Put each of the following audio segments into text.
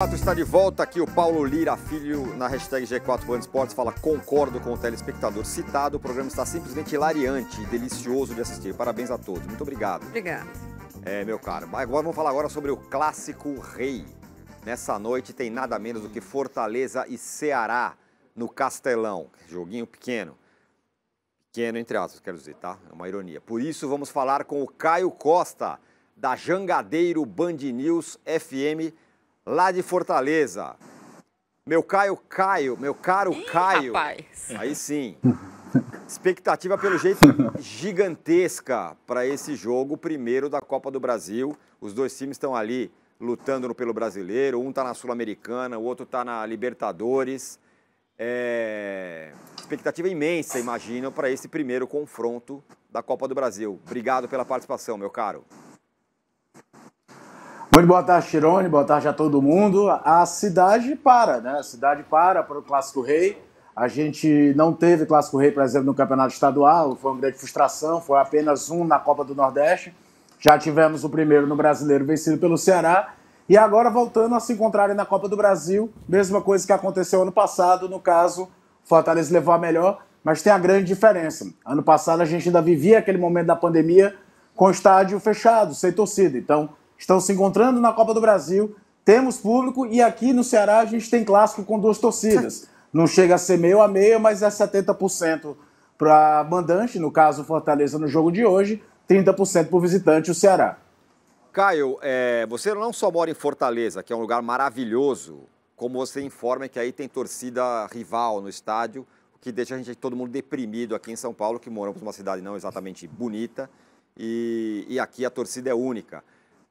Está de volta aqui o Paulo Lira Filho na hashtag G4 Band Esportes, fala concordo com o telespectador citado. O programa está simplesmente hilariante e delicioso de assistir. Parabéns a todos. Muito obrigado. Obrigada. Meu caro. Agora vamos falar agora sobre o Clássico Rei. Nessa noite tem nada menos do que Fortaleza e Ceará no Castelão. Joguinho pequeno. Pequeno entre aspas, quero dizer, tá? É uma ironia. Por isso vamos falar com o Caio Costa, da Jangadeiro Band News FM, lá de Fortaleza. Meu caro Caio. Rapaz. Aí sim. Expectativa, pelo jeito, gigantesca para esse jogo, o primeiro da Copa do Brasil. Os dois times estão ali lutando pelo Brasileiro. Um está na Sul-Americana, o outro está na Libertadores. Expectativa imensa, imagino, para esse primeiro confronto da Copa do Brasil. Obrigado pela participação, meu caro. Muito boa tarde, Chirone, boa tarde a todo mundo. A cidade para, né? A cidade para o Clássico Rei. A gente não teve Clássico Rei, por exemplo, no Campeonato Estadual, foi uma grande frustração, foi apenas um na Copa do Nordeste. Já tivemos o primeiro no Brasileiro vencido pelo Ceará. E agora voltando a se encontrarem na Copa do Brasil, mesma coisa que aconteceu ano passado, no caso, o Fortaleza levou a melhor, mas tem a grande diferença. Ano passado a gente ainda vivia aquele momento da pandemia com o estádio fechado, sem torcida. Então, estão se encontrando na Copa do Brasil, temos público e aqui no Ceará a gente tem clássico com duas torcidas. Não chega a ser meio a meio, mas é 70% para mandante, no caso Fortaleza no jogo de hoje, 30% para o visitante, o Ceará. Caio, você não só mora em Fortaleza, que é um lugar maravilhoso, como você informa que aí tem torcida rival no estádio, o que deixa todo mundo deprimido aqui em São Paulo, que moramos numa cidade não exatamente bonita, e aqui a torcida é única.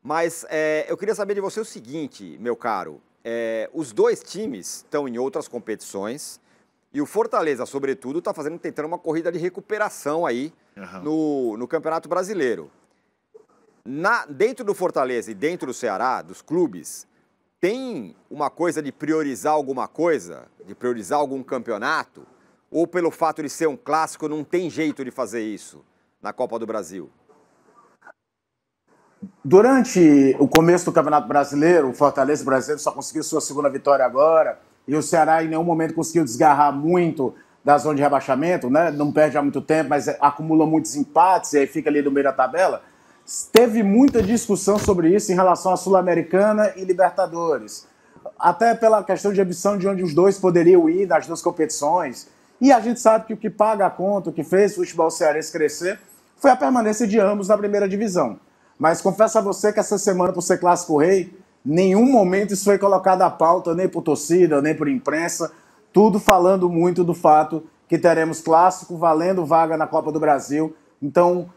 Mas eu queria saber de você o seguinte, meu caro, os dois times estão em outras competições e o Fortaleza, sobretudo, está tentando uma corrida de recuperação aí no Campeonato Brasileiro. Dentro do Fortaleza e dentro do Ceará, dos clubes, tem uma coisa de priorizar alguma coisa, de priorizar algum campeonato? Ou pelo fato de ser um clássico não tem jeito de fazer isso na Copa do Brasil? Durante o começo do Campeonato Brasileiro, o Fortaleza brasileiro só conseguiu sua segunda vitória agora, e o Ceará em nenhum momento conseguiu desgarrar muito da zona de rebaixamento, né? Não perde há muito tempo, mas acumula muitos empates e aí fica ali no meio da tabela. Teve muita discussão sobre isso em relação à Sul-Americana e Libertadores, até pela questão de ambição de onde os dois poderiam ir nas duas competições. E a gente sabe que o que paga a conta, o que fez o futebol cearense crescer, foi a permanência de ambos na primeira divisão. Mas confesso a você que essa semana, por ser Clássico Rei, nenhum momento isso foi colocado à pauta, nem por torcida, nem por imprensa, tudo falando muito do fato que teremos clássico valendo vaga na Copa do Brasil. Então,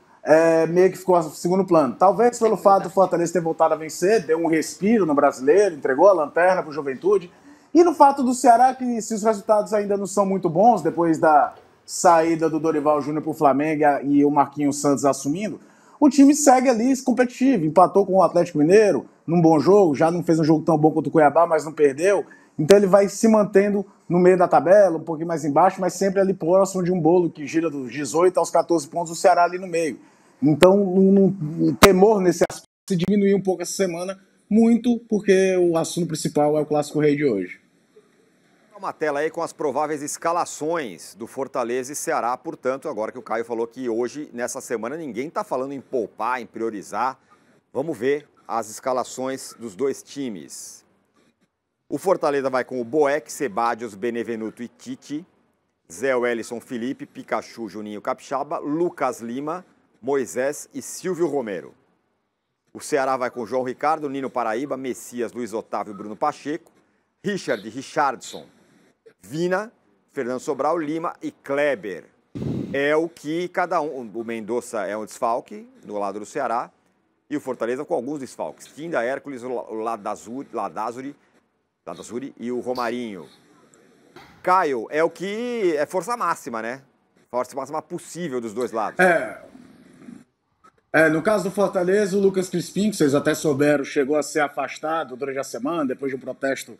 meio que ficou a segundo plano. Talvez pelo fato do Fortaleza ter voltado a vencer, deu um respiro no Brasileiro, entregou a lanterna para o Juventude. E no fato do Ceará, que se os resultados ainda não são muito bons, depois da saída do Dorival Júnior para o Flamengo e o Marquinhos Santos assumindo, o time segue ali competitivo, empatou com o Atlético Mineiro num bom jogo, já não fez um jogo tão bom quanto o Cuiabá, mas não perdeu. Então ele vai se mantendo no meio da tabela, um pouquinho mais embaixo, mas sempre ali próximo de um bolo que gira dos 18 aos 14 pontos, o Ceará ali no meio. Então o temor nesse aspecto se diminuiu um pouco essa semana, muito porque o assunto principal é o Clássico Rei de hoje. Uma tela aí com as prováveis escalações do Fortaleza e Ceará, portanto, agora que o Caio falou que hoje, nessa semana, ninguém está falando em poupar, em priorizar. Vamos ver as escalações dos dois times. O Fortaleza vai com o Boeck, Sebadios, Benevenuto e Tite, Zé Wellison, Felipe, Pikachu, Juninho Capixaba, Lucas Lima, Moisés e Silvio Romero. O Ceará vai com João Ricardo, Nino Paraíba, Messias, Luiz Otávio e Bruno Pacheco, Richardson, Vina, Fernando Sobral, Lima e Kleber. É o que cada um... O Mendonça é um desfalque no lado do Ceará e o Fortaleza com alguns desfalques. Tinda, Hércules, o Ladazuri e o Romarinho. Caio, é o que é força máxima, né? Força máxima possível dos dois lados. No caso do Fortaleza, o Lucas Crispim, que vocês até souberam, chegou a ser afastado durante a semana, depois de um protesto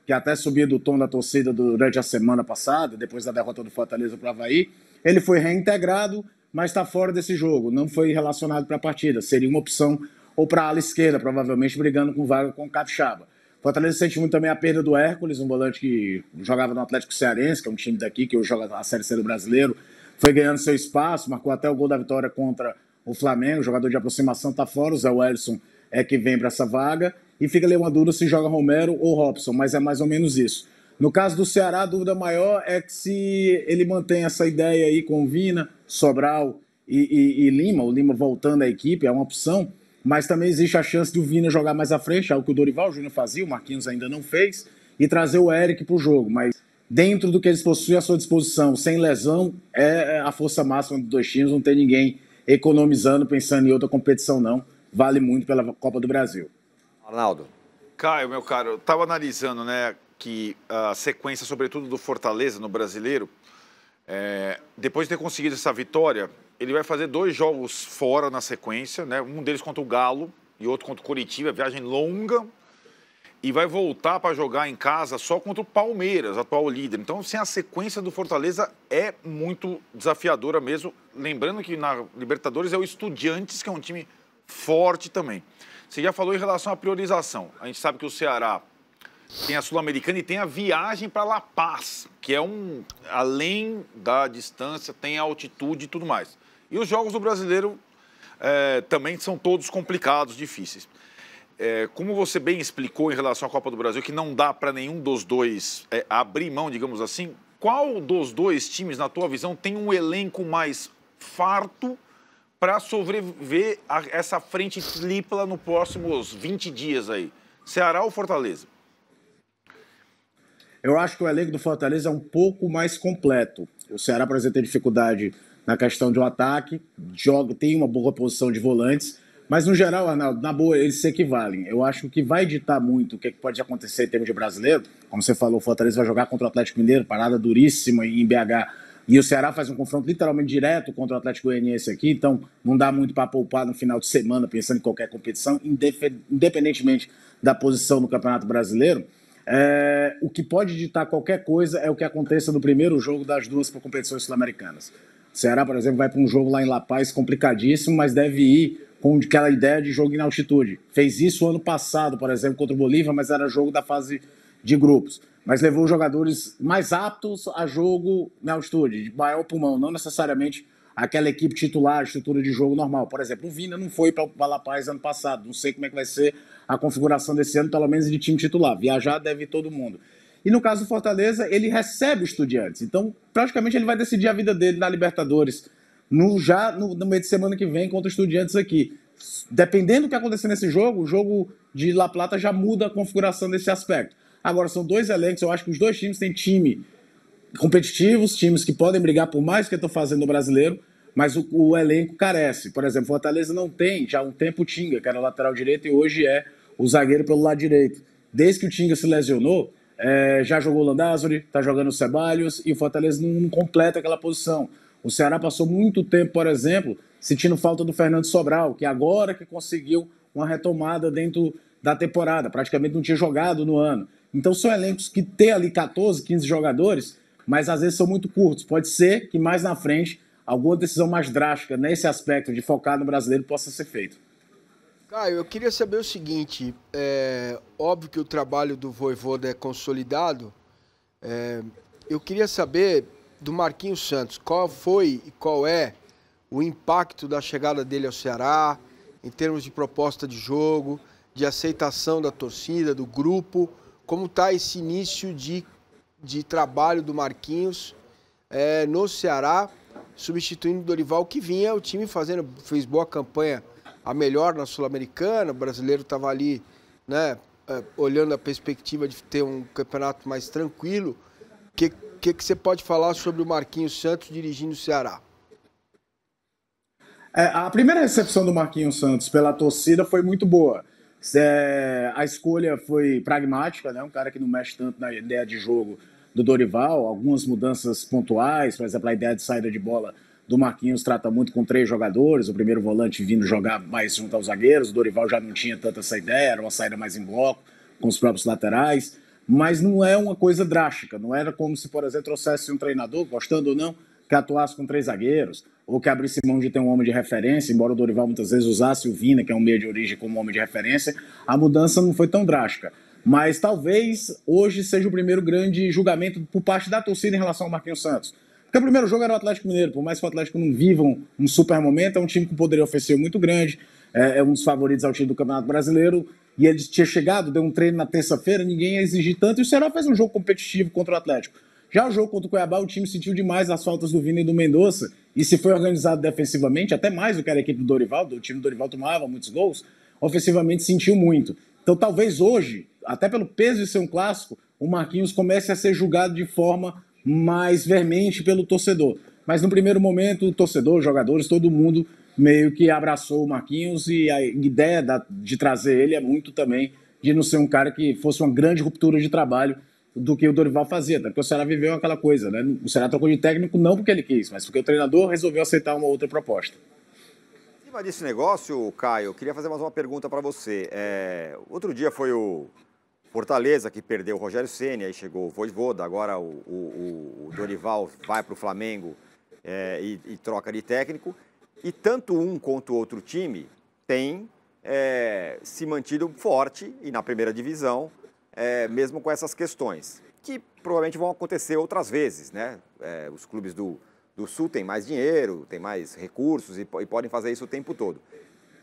que até subiu do tom da torcida durante a semana passada, depois da derrota do Fortaleza para o Avaí. Ele foi reintegrado, mas está fora desse jogo, não foi relacionado para a partida. Seria uma opção ou para a ala esquerda, provavelmente brigando com vaga com o Capixaba. Fortaleza sente muito também a perda do Hércules, um volante que jogava no Atlético Cearense, que é um time daqui, que hoje joga a Série C do Brasileiro. Foi ganhando seu espaço, marcou até o gol da vitória contra o Flamengo. O jogador de aproximação está fora, o Zé Wellison é que vem para essa vaga. E fica ali uma dúvida se joga Romero ou Robson, mas é mais ou menos isso. No caso do Ceará, a dúvida maior é que se ele mantém essa ideia aí com Vina, Sobral e Lima, o Lima voltando à equipe, é uma opção, mas também existe a chance de o Vina jogar mais à frente, algo que o Dorival Júnior fazia, o Marquinhos ainda não fez, e trazer o Eric para o jogo, mas dentro do que eles possuem à sua disposição, sem lesão, é a força máxima dos dois times, não tem ninguém economizando, pensando em outra competição não, vale muito pela Copa do Brasil. Arnaldo. Caio, meu caro, eu estava analisando, né, que a sequência, sobretudo do Fortaleza no Brasileiro, depois de ter conseguido essa vitória, ele vai fazer 2 jogos fora na sequência, né, um deles contra o Galo e outro contra o Coritiba, viagem longa, e vai voltar para jogar em casa só contra o Palmeiras, atual líder. Então, assim, a sequência do Fortaleza é muito desafiadora mesmo, lembrando que na Libertadores é o Estudiantes, que é um time forte também. Você já falou em relação à priorização. A gente sabe que o Ceará tem a Sul-Americana e tem a viagem para La Paz, que é além da distância, tem a altitude e tudo mais. E os jogos do Brasileiro também são todos complicados, difíceis. Como você bem explicou em relação à Copa do Brasil, que não dá para nenhum dos dois abrir mão, digamos assim, qual dos dois times, na tua visão, tem um elenco mais farto para sobreviver a essa frente tripla nos próximos 20 dias aí? Ceará ou Fortaleza? Eu acho que o elenco do Fortaleza é um pouco mais completo. O Ceará, por exemplo, tem dificuldade na questão de um ataque, tem uma boa posição de volantes, mas no geral, Arnaldo, na boa, eles se equivalem. Eu acho que o que vai ditar muito o que pode acontecer em termos de brasileiro, como você falou, o Fortaleza vai jogar contra o Atlético Mineiro, parada duríssima em BH, e o Ceará faz um confronto literalmente direto contra o Atlético Goianiense aqui, então não dá muito para poupar no final de semana, pensando em qualquer competição, independentemente da posição no Campeonato Brasileiro. O que pode ditar qualquer coisa é o que aconteça no primeiro jogo das duas competições sul-americanas. O Ceará, por exemplo, vai para um jogo lá em La Paz complicadíssimo, mas deve ir com aquela ideia de jogo em altitude. Fez isso ano passado, por exemplo, contra o Bolívia, mas era jogo da fase de grupos. Mas levou os jogadores mais aptos a jogo na altitude, de maior pulmão, não necessariamente aquela equipe titular, estrutura de jogo normal. Por exemplo, o Vina não foi para La Paz ano passado, não sei como é que vai ser a configuração desse ano, pelo menos de time titular. Viajar deve ir todo mundo. E no caso do Fortaleza, ele recebe o Estudiantes, então praticamente ele vai decidir a vida dele na Libertadores, no meio de semana que vem contra o Estudiantes aqui. Dependendo do que acontecer nesse jogo, o jogo de La Plata já muda a configuração desse aspecto. Agora, são dois elencos, eu acho que os dois times têm time competitivos, times que podem brigar por mais que eu estou fazendo no brasileiro, mas o elenco carece. Por exemplo, Fortaleza não tem, já há um tempo, o Tinga, que era o lateral direito, e hoje é o zagueiro pelo lado direito. Desde que o Tinga se lesionou, já jogou o Landázuri, está jogando o Ceballos, e o Fortaleza não completa aquela posição. O Ceará passou muito tempo, por exemplo, sentindo falta do Fernando Sobral, que agora que conseguiu uma retomada dentro da temporada, praticamente não tinha jogado no ano. Então são elencos que têm ali 14, 15 jogadores, mas às vezes são muito curtos. Pode ser que mais na frente alguma decisão mais drástica nesse aspecto de focar no brasileiro possa ser feita. Caio, eu queria saber o seguinte, óbvio que o trabalho do Vojvoda é consolidado, eu queria saber do Marquinhos Santos, qual foi e qual é o impacto da chegada dele ao Ceará, em termos de proposta de jogo, de aceitação da torcida, do grupo, como está esse início de trabalho do Marquinhos no Ceará, substituindo o Dorival, que vinha o time fez boa campanha, a melhor na Sul-Americana, o brasileiro estava ali, né, olhando a perspectiva de ter um campeonato mais tranquilo. O que você pode falar sobre o Marquinhos Santos dirigindo o Ceará? A primeira recepção do Marquinhos Santos pela torcida foi muito boa. A escolha foi pragmática, né? Um cara que não mexe tanto na ideia de jogo do Dorival, algumas mudanças pontuais, por exemplo, a ideia de saída de bola do Marquinhos trata muito com 3 jogadores, o primeiro volante vindo jogar mais junto aos zagueiros, o Dorival já não tinha tanta essa ideia, era uma saída mais em bloco, com os próprios laterais, mas não é uma coisa drástica, não era como se, por exemplo, trouxesse um treinador, gostando ou não, que atuasse com 3 zagueiros, ou que abrisse mão de ter um homem de referência, embora o Dorival muitas vezes usasse o Vina, que é um meio de origem, como homem de referência, a mudança não foi tão drástica. mas talvez hoje seja o primeiro grande julgamento por parte da torcida em relação ao Marquinhos Santos. Porque o primeiro jogo era o Atlético Mineiro, por mais que o Atlético não viva um super momento, é um time com poderio ofensivo muito grande, é um dos favoritos ao time do Campeonato Brasileiro, e ele tinha chegado, deu um treino na terça-feira, ninguém ia exigir tanto, e o Ceará fez um jogo competitivo contra o Atlético. Já o jogo contra o Cuiabá, o time sentiu demais as faltas do Vina e do Mendonça, e se foi organizado defensivamente, até mais do que era a equipe do Dorival, o time do Dorival tomava muitos gols, ofensivamente sentiu muito. Então talvez hoje, até pelo peso de ser um clássico, o Marquinhos comece a ser julgado de forma mais veemente pelo torcedor. Mas no primeiro momento, o torcedor, os jogadores, todo mundo meio que abraçou o Marquinhos, e a ideia de trazer ele é muito também de não ser um cara que fosse uma grande ruptura de trabalho do que o Dorival fazia, porque o Ceará viveu aquela coisa, né? O Ceará trocou de técnico não porque ele quis, mas porque o treinador resolveu aceitar uma outra proposta. Em cima desse negócio, Caio, eu queria fazer mais uma pergunta para você. Outro dia foi o Fortaleza que perdeu o Rogério Ceni, aí chegou o Vojvoda, agora o Dorival vai para o Flamengo e troca de técnico. E tanto um quanto o outro time tem se mantido forte e na primeira divisão, mesmo com essas questões, que provavelmente vão acontecer outras vezes, né? Os clubes do Sul têm mais dinheiro, têm mais recursos e podem fazer isso o tempo todo.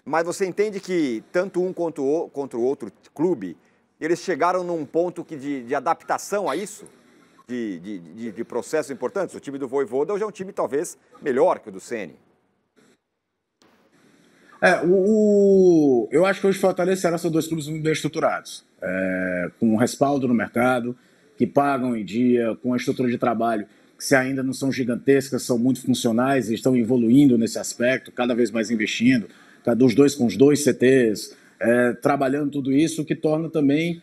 Mas você entende que tanto um quanto o outro clube, eles chegaram num ponto de adaptação a isso? De processos importantes? O time do Vojvoda hoje é um time talvez melhor que o do Ceni. Eu acho que hoje Fortaleza e Ceará são dois clubes muito bem estruturados, com respaldo no mercado, que pagam em dia, com a estrutura de trabalho que, se ainda não são gigantescas, são muito funcionais e estão evoluindo nesse aspecto, cada vez mais investindo, os dois com os 2 CTs, trabalhando tudo isso, que torna também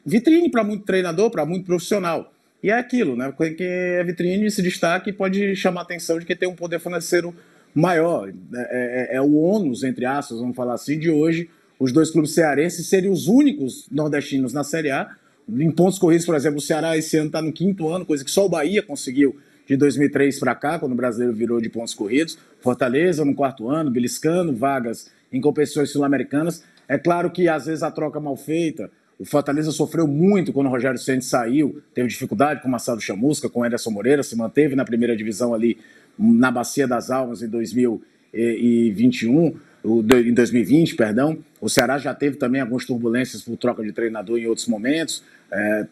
vitrine para muito treinador, para muito profissional. E é aquilo, né? Que é vitrine, se destaca e pode chamar a atenção de que tem um poder financeiro maior. É o ônus, entre aspas, vamos falar assim, de hoje, os dois clubes cearenses seriam os únicos nordestinos na Série A. Em pontos corridos, por exemplo, o Ceará esse ano está no 5º ano, coisa que só o Bahia conseguiu de 2003 para cá, quando o brasileiro virou de pontos corridos. Fortaleza no 4º ano, beliscando vagas em competições sul-americanas. É claro que às vezes a troca mal feita, o Fortaleza sofreu muito quando o Rogério Ceni saiu, teve dificuldade com o Marcelo Chamusca, com o Ederson Moreira, se manteve na primeira divisão ali na Bacia das Almas em 2020, perdão. O Ceará já teve também algumas turbulências por troca de treinador em outros momentos,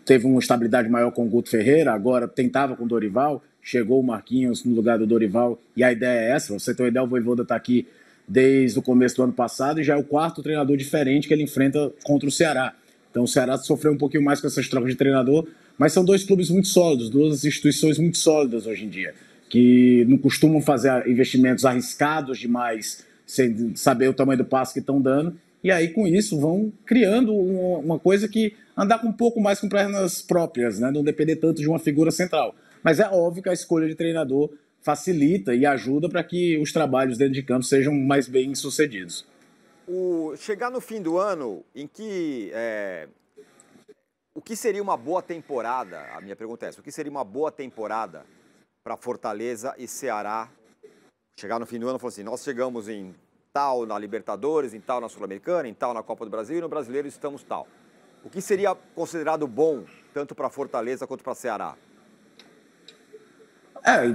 teve uma estabilidade maior com o Guto Ferreira, agora tentava com o Dorival, chegou o Marquinhos no lugar do Dorival, e a ideia é essa, pra você ter uma ideia, o Vojvoda está aqui desde o começo do ano passado e já é o 4º treinador diferente que ele enfrenta contra o Ceará. Então o Ceará sofreu um pouquinho mais com essas trocas de treinador, mas são dois clubes muito sólidos, duas instituições muito sólidas hoje em dia, que não costumam fazer investimentos arriscados demais, sem saber o tamanho do passo que estão dando, e aí com isso vão criando uma coisa que andar com um pouco mais com pernas próprias, né? Não depender tanto de uma figura central. Mas é óbvio que a escolha de treinador facilita e ajuda para que os trabalhos dentro de campo sejam mais bem sucedidos. Chegar no fim do ano, em que o que seria uma boa temporada? A minha pergunta é essa: o que seria uma boa temporada para Fortaleza e Ceará? Chegar no fim do ano e falar assim: nós chegamos em tal na Libertadores, em tal na Sul-Americana, em tal na Copa do Brasil, e no Brasileiro estamos tal. O que seria considerado bom, tanto para Fortaleza quanto para Ceará?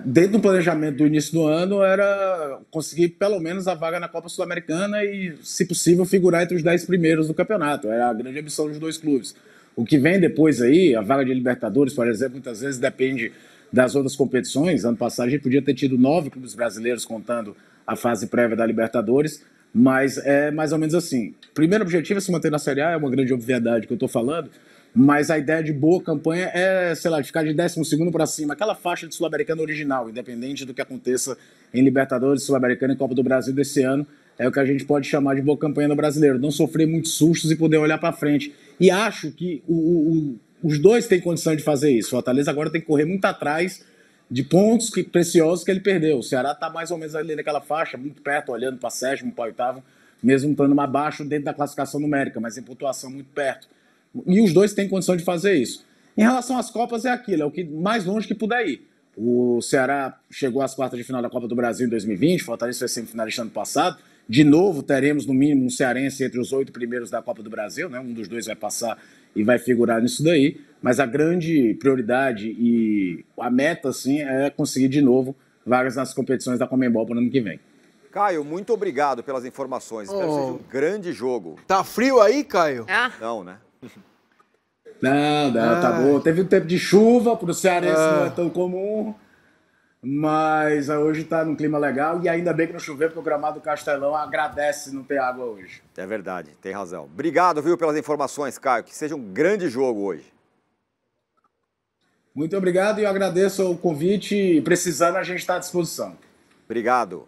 Dentro do planejamento do início do ano era conseguir pelo menos a vaga na Copa Sul-Americana e, se possível, figurar entre os 10 primeiros do campeonato. Era a grande ambição dos dois clubes. O que vem depois aí, a vaga de Libertadores, por exemplo, muitas vezes depende das outras competições. Ano passado a gente podia ter tido 9 clubes brasileiros contando a fase prévia da Libertadores, mas é mais ou menos assim. O primeiro objetivo é se manter na Série A, é uma grande obviedade que eu estou falando, mas a ideia de boa campanha é, sei lá, de ficar de 12º para cima, aquela faixa de Sul-Americana original, independente do que aconteça em Libertadores, Sul-Americana e Copa do Brasil desse ano, é o que a gente pode chamar de boa campanha no brasileiro, não sofrer muitos sustos e poder olhar para frente. E acho que os dois têm condição de fazer isso. O Fortaleza agora tem que correr muito atrás de pontos preciosos que ele perdeu. O Ceará está mais ou menos ali naquela faixa, muito perto, olhando para 7º, para 8º, mesmo estando mais baixo dentro da classificação numérica, mas em pontuação muito perto. E os dois têm condição de fazer isso. Em relação às Copas, é aquilo, é o que mais longe que puder ir. O Ceará chegou às quartas de final da Copa do Brasil em 2020, o Fortaleza foi semifinalista ano passado, De novo, teremos no mínimo um cearense entre os 8 primeiros da Copa do Brasil, né? Um dos dois vai passar e vai figurar nisso daí. Mas a grande prioridade e a meta, assim, é conseguir de novo vagas nas competições da Conmebol para o ano que vem. Caio, muito obrigado pelas informações. Espero que seja um grande jogo. Tá frio aí, Caio? Não, né? Não, tá bom. Teve um tempo de chuva, para o cearense não é tão comum, mas hoje está num clima legal e ainda bem que não choveu, porque o gramado do Castelão agradece não ter água hoje. É verdade, tem razão. Obrigado, viu, pelas informações, Caio. Que seja um grande jogo hoje. Muito obrigado e eu agradeço o convite. Precisando, a gente está à disposição. Obrigado.